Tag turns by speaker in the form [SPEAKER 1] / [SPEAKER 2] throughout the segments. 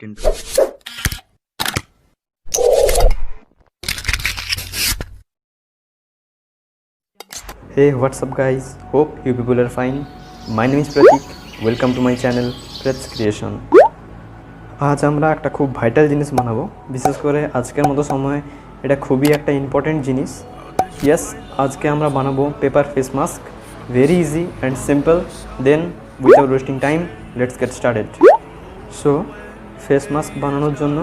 [SPEAKER 1] right intro. Hey, what's up guys? Hope you people are fine. My name is Pratik. Welcome to my channel Pret's Creation. আজ আমরা একটা খুব vital জিনিস বানাবো, বিশেষ করে আজকের মতো সময় এটা খুবই একটা ইম্পর্টেন্ট জিনিস। ইয়েস, আজকে আমরা বানাবো paper face mask. Very easy and simple. Then without wasting time let's get started. So face mask বানানোর জন্য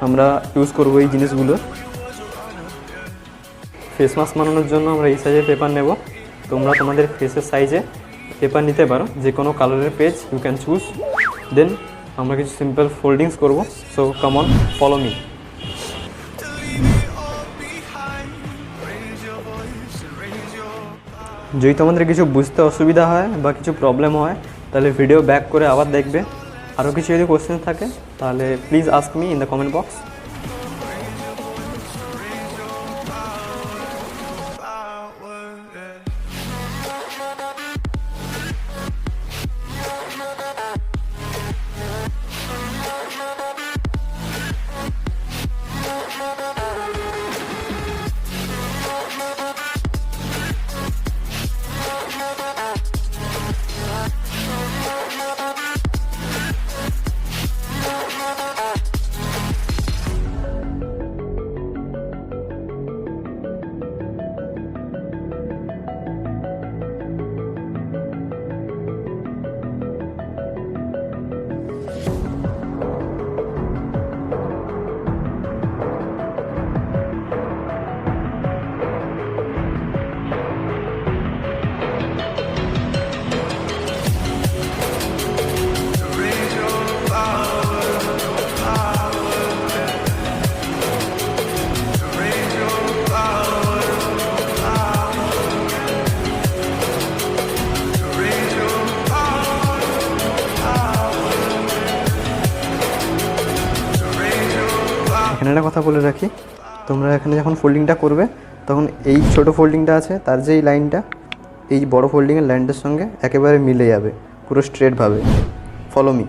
[SPEAKER 1] আমরা ইউজ করবো এই জিনিসগুলো। ফেস মাস্ক বানানোর জন্য আমরা এই সাইজের পেপার নেব। তোমরা তোমাদের ফেসের সাইজে পেপার নিতে পারো, যে কোনো কালারের page you can choose. Then আমরা কিছু সিম্পল ফোল্ডিংস করব। So come on, follow me. যদি তোমাদের কিছু বুঝতে অসুবিধা হয় বা কিছু প্রবলেম হয় তাহলে ভিডিও ব্যাক করে আবার দেখবে। আরও কিছু যদি কোশ্চেন থাকে তাহলে please ask me in the comment box. এখানে একটা কথা বলে রাখি, তোমরা এখানে যখন ফোল্ডিংটা করবে তখন এই ছোট ফোল্ডিংটা আছে তার যে এই লাইনটা এই বড় ফোল্ডিংয়ের লাইনটার সঙ্গে একেবারে মিলে যাবে পুরো স্ট্রেটভাবে। Follow me.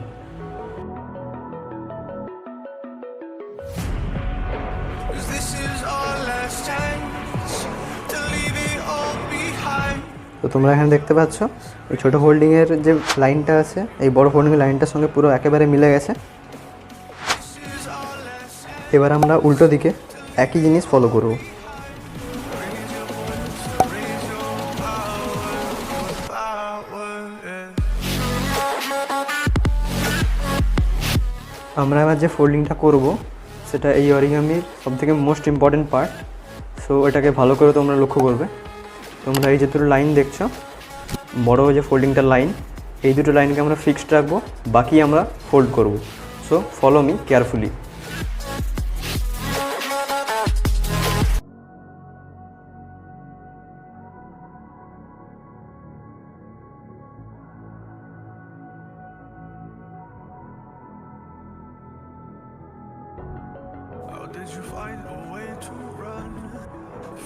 [SPEAKER 1] তো তোমরা এখানে দেখতে পাচ্ছ এই ছোটো ফোল্ডিংয়ের যে লাইনটা আছে এই বড় ফোল্ডিংয়ের লাইনটার সঙ্গে পুরো একেবারে মিলে গেছে। এবার আমরা উল্টো দিকে একই জিনিস ফলো করব। আমরা এবার যে ফোল্ডিংটা করব সেটা এই অরিগামির সবথেকে মোস্ট ইম্পর্টেন্ট পার্ট। সো এটাকে ভালো করে তোমরা লক্ষ্য করবে। তোমরা এই যে দুটো লাইন দেখছো, বড় যে ফোল্ডিংটার লাইন, এই দুটো লাইনকে আমরা ফিক্সড রাখবো, বাকি আমরা ফোল্ড করব। So follow me carefully.
[SPEAKER 2] Did you find a way to run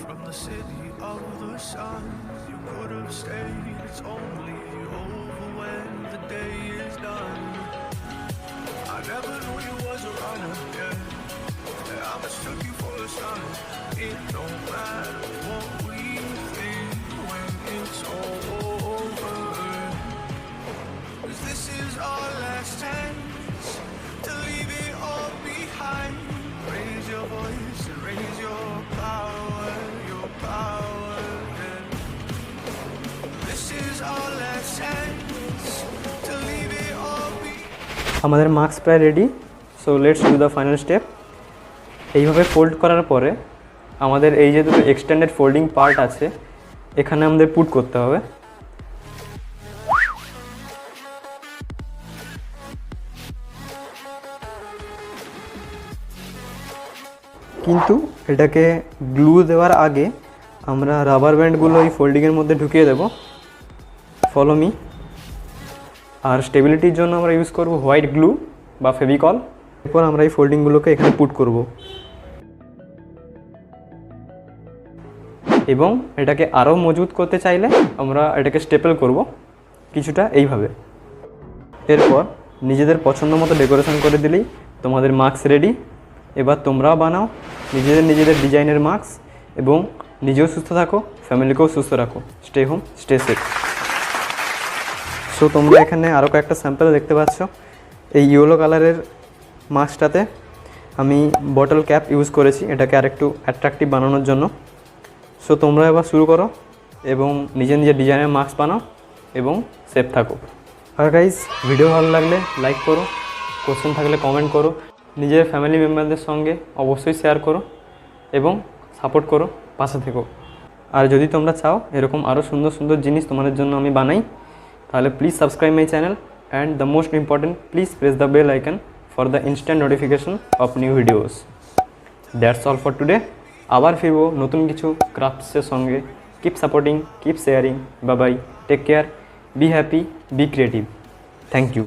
[SPEAKER 2] from the city of the sun? You could have stayed, it's only over when the day is done. I never knew you was a runner, yeah. I mistook you for the sun. It don't matter what we think when it's all over. 'Cause this is our last chance to leave it all behind. Raise your voice and raise your power, yeah. This is our last chance to leave it all behind.
[SPEAKER 1] আমাদের marks প্রায় ready. So let's do the final step. এইভাবে fold করার পরে আমাদের এই যে দুটো extended folding part আছে এখানে আমাদের পুট করতে হবে। কিন্তু এটাকে গ্লু দেওয়ার আগে আমরা রাবার ব্যান্ডগুলো এই ফোল্ডিংয়ের মধ্যে ঢুকিয়ে দেব। Follow me. আর স্টেবিলিটির জন্য আমরা ইউজ করব হোয়াইট গ্লু বা ফেভিকল। এরপর আমরা এই ফোল্ডিংগুলোকে এখানে পুট করব এবং এটাকে আরও মজবুত করতে চাইলে আমরা এটাকে স্টেপল করব কিছুটা এইভাবে। এরপর নিজেদের পছন্দ মতো ডেকোরেশন করে দিলেই তোমাদের মাস্ক রেডি। এবার তোমরাও বানাও নিজেদের ডিজাইনের মাস্ক এবং নিজেও সুস্থ থাকো, ফ্যামিলিকেও সুস্থ রাখো। Stay home, stay safe. So তোমরা এখানে আরও কয়েকটা স্যাম্পল দেখতে পাচ্ছ। এই ইয়েলো কালারের মাস্কটাতে আমি বটল ক্যাপ ইউজ করেছি, এটাকে আরেকটু অ্যাট্রাকটিভ বানানোর জন্য। সো তোমরা এবার শুরু করো এবং নিজের ডিজাইনের মাস্ক বানাও এবং সেফ থাকো। আর গাইজ, ভিডিও ভালো লাগলে লাইক করো, কোশ্চেন থাকলে কমেন্ট করো, নিজের ফ্যামিলি মেম্বারদের সঙ্গে অবশ্যই শেয়ার করো এবং সাপোর্ট করো, পাশে থেকো। আর যদি তোমরা চাও এরকম আরও সুন্দর সুন্দর জিনিস তোমাদের জন্য আমি বানাই, তাহলে please subscribe my channel and the most important, please press the bell icon for the instant notification of new videos. That's all for today. আবার ফিরবো নতুন কিছু ক্রাফটসের সঙ্গে। Keep supporting, keep sharing. Bye bye, take care, be happy, be creative. Thank you.